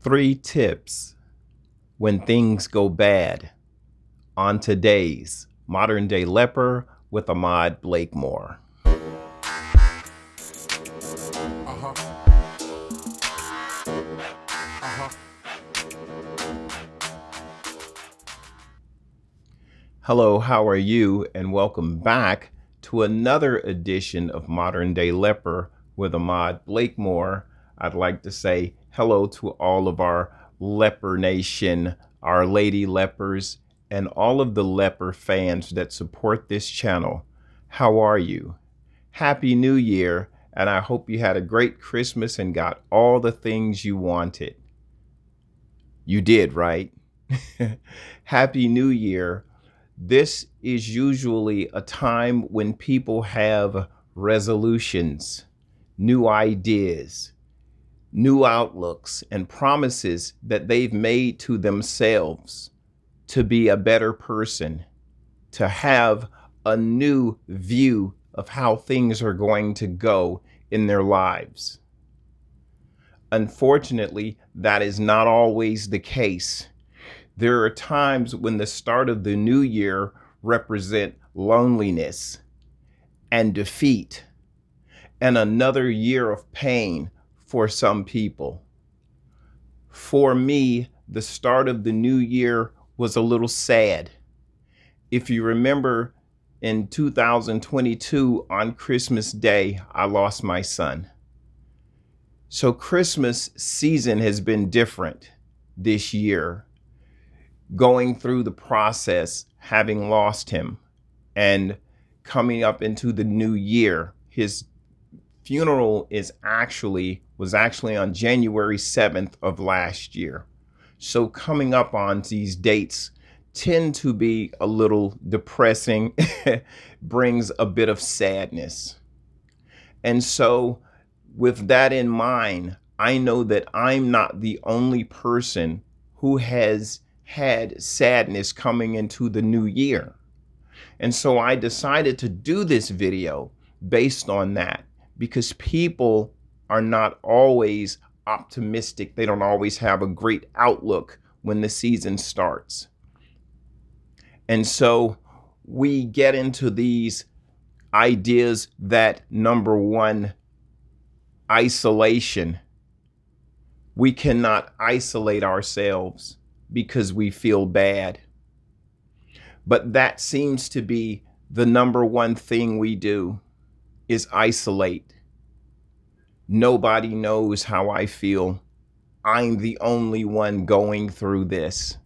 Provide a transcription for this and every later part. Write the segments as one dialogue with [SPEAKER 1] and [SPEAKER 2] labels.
[SPEAKER 1] 3 tips when things go bad on today's Modern Day Leper with Ahmad Blakemore. Hello, how are you? And welcome back to another edition of Modern Day Leper with Ahmad Blakemore. I'd like to say hello to all of our Leper Nation, our Lady Lepers, and all of the Leper fans that support this channel. How are you? Happy New Year, and I hope you had a great Christmas and got all the things you wanted. You did, right? Happy New Year. This is usually a time when people have resolutions, new ideas, new outlooks, and promises that they've made to themselves to be a better person, to have a new view of how things are going to go in their lives. Unfortunately, that is not always the case. There are times when the start of the new year represent loneliness and defeat and another year of pain for some people. For me, the start of the new year was a little sad. If you remember, in 2022 on Christmas Day, I lost my son. So Christmas season has been different this year. Going through the process, having lost him, and coming up into the new year. His funeral was actually on January 7th of last year. So coming up on these dates tend to be a little depressing, brings a bit of sadness. And so with that in mind, I know that I'm not the only person who has had sadness coming into the new year. And so I decided to do this video based on that, because people are not always optimistic. They don't always have a great outlook when the season starts. And so we get into these ideas that, number one, isolation. We cannot isolate ourselves because we feel bad. But that seems to be the number one thing we do, is isolate. Nobody knows how I feel. I'm the only one going through this.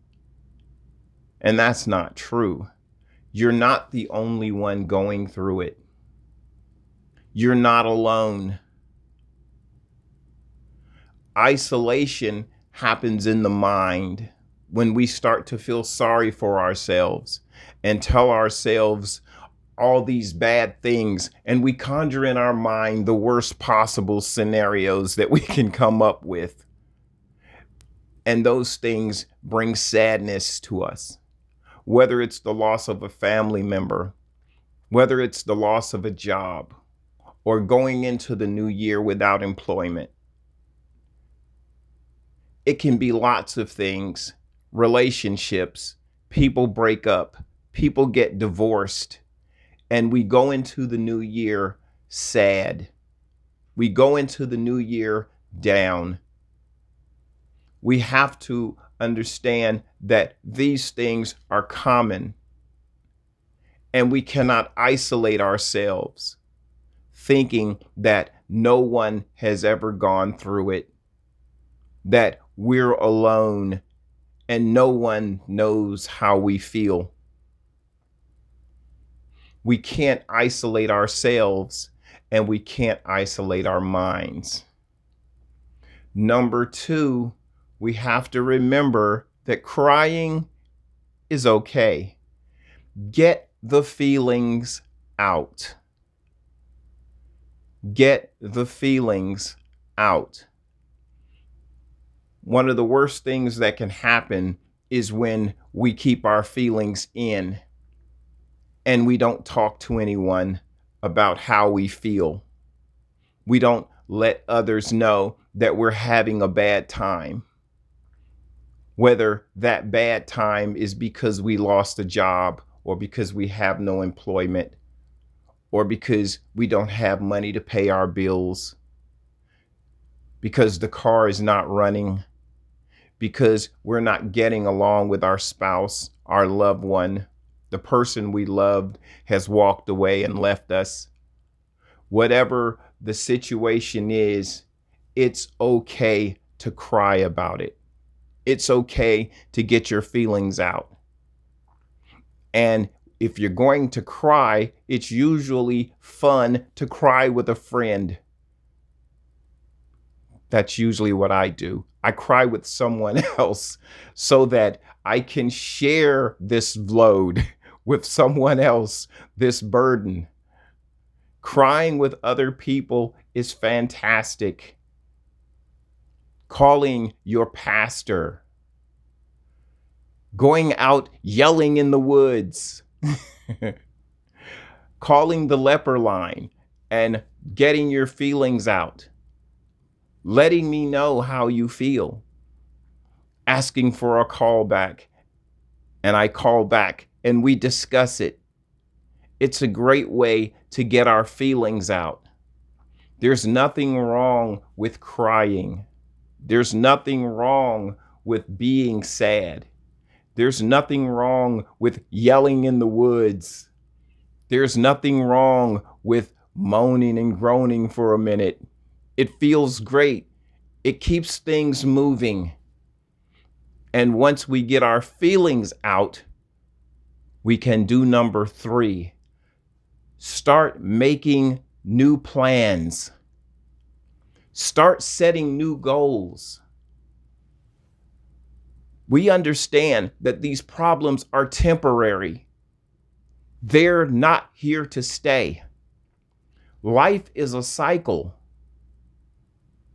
[SPEAKER 1] And that's not true. You're not the only one going through it. You're not alone. Isolation happens in the mind when we start to feel sorry for ourselves and tell ourselves all these bad things, and we conjure in our mind the worst possible scenarios that we can come up with. And those things bring sadness to us, whether it's the loss of a family member, whether it's the loss of a job, or going into the new year without employment. It can be lots of things. Relationships, people break up, people get divorced, and we go into the new year sad. We go into the new year down. We have to understand that these things are common, and we cannot isolate ourselves thinking that no one has ever gone through it, that we're alone and no one knows how we feel. We can't isolate ourselves, and we can't isolate our minds. Number two, we have to remember that crying is okay. Get the feelings out. Get the feelings out. One of the worst things that can happen is when we keep our feelings in and we don't talk to anyone about how we feel. We don't let others know that we're having a bad time. Whether that bad time is because we lost a job, or because we have no employment, or because we don't have money to pay our bills, because the car is not running, because we're not getting along with our spouse, our loved one, the person we loved has walked away and left us. Whatever the situation is, it's okay to cry about it. It's okay to get your feelings out. And if you're going to cry, it's usually fun to cry with a friend. That's usually what I do. I cry with someone else so that I can share this load with someone else, this burden. Crying with other people is fantastic. Calling your pastor, going out yelling in the woods, calling the leper line and getting your feelings out, letting me know how you feel, asking for a call back, and I call back and we discuss it. It's a great way to get our feelings out. There's nothing wrong with crying. There's nothing wrong with being sad. There's nothing wrong with yelling in the woods. There's nothing wrong with moaning and groaning for a minute. It feels great. It keeps things moving. And once we get our feelings out, we can do number 3. Start making new plans. Start setting new goals. We understand that these problems are temporary. They're not here to stay. Life is a cycle.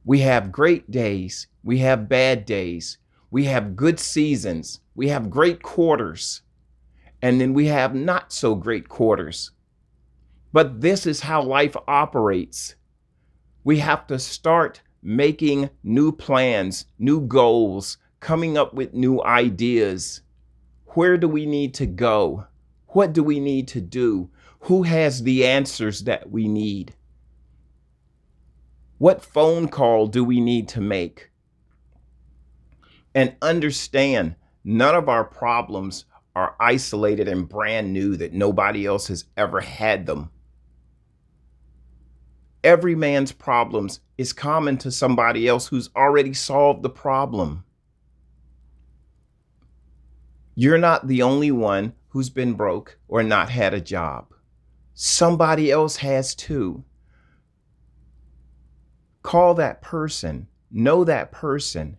[SPEAKER 1] We have great days. We have bad days. We have good seasons. We have great quarters. And then we have not so great quarters. But this is how life operates. We have to start making new plans, new goals, coming up with new ideas. Where do we need to go? What do we need to do? Who has the answers that we need? What phone call do we need to make? And understand, none of our problems are isolated and brand new that nobody else has ever had them. Every man's problems is common to somebody else who's already solved the problem. You're not the only one who's been broke or not had a job. Somebody else has too. Call that person, know that person,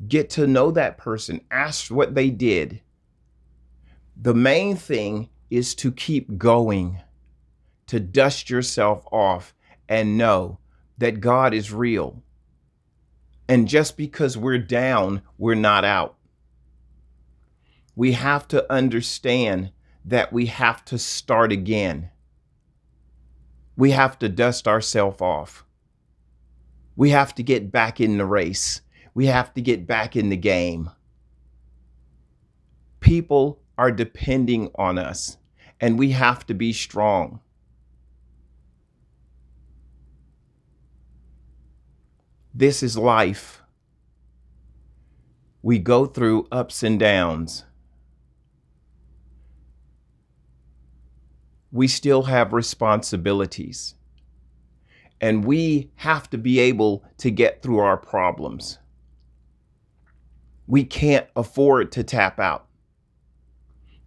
[SPEAKER 1] get to know that person, ask what they did. The main thing is to keep going, to dust yourself off and know that God is real. And just because we're down, we're not out. We have to understand that we have to start again. We have to dust ourselves off. We have to get back in the race. We have to get back in the game. People are depending on us, and we have to be strong. This is life. We go through ups and downs. We still have responsibilities. And we have to be able to get through our problems. We can't afford to tap out.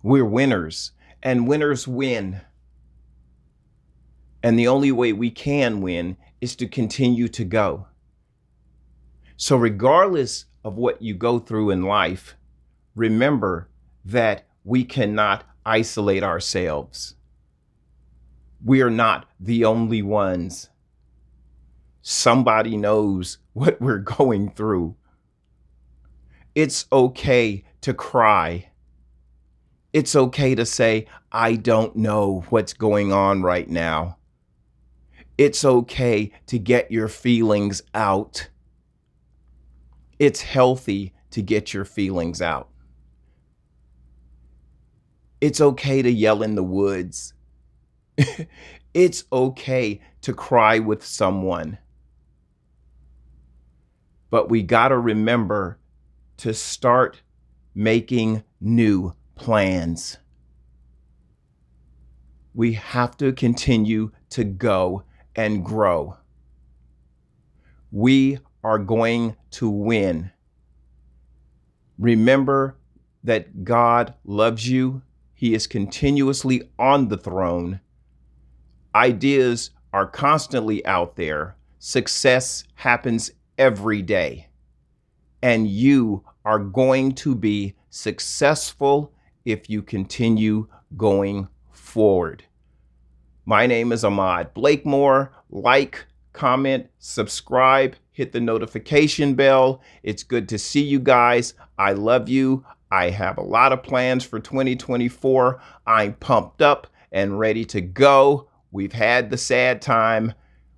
[SPEAKER 1] We're winners, and winners win. And the only way we can win is to continue to go. So regardless of what you go through in life, remember that we cannot isolate ourselves. We are not the only ones. Somebody knows what we're going through. It's okay to cry. It's okay to say, I don't know what's going on right now. It's okay to get your feelings out. It's healthy to get your feelings out. It's okay to yell in the woods. It's okay to cry with someone. But we got to remember to start making new plans. We have to continue to go and grow. We are going to win. Remember that God loves you. He is continuously on the throne. Ideas are constantly out there. Success happens every day. And you are going to be successful if you continue going forward. My name is Ahmad Blakemore. Like, comment, subscribe, hit the notification bell. It's good to see you guys. I love you. I have a lot of plans for 2024. I'm pumped up and ready to go. We've had the sad time.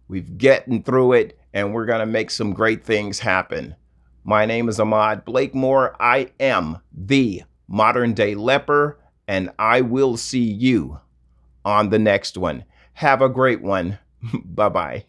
[SPEAKER 1] We've gotten through it, and we're going to make some great things happen. My name is Ahmad Blakemore. I am the modern day leper, and I will see you on the next one. Have a great one. Bye-bye.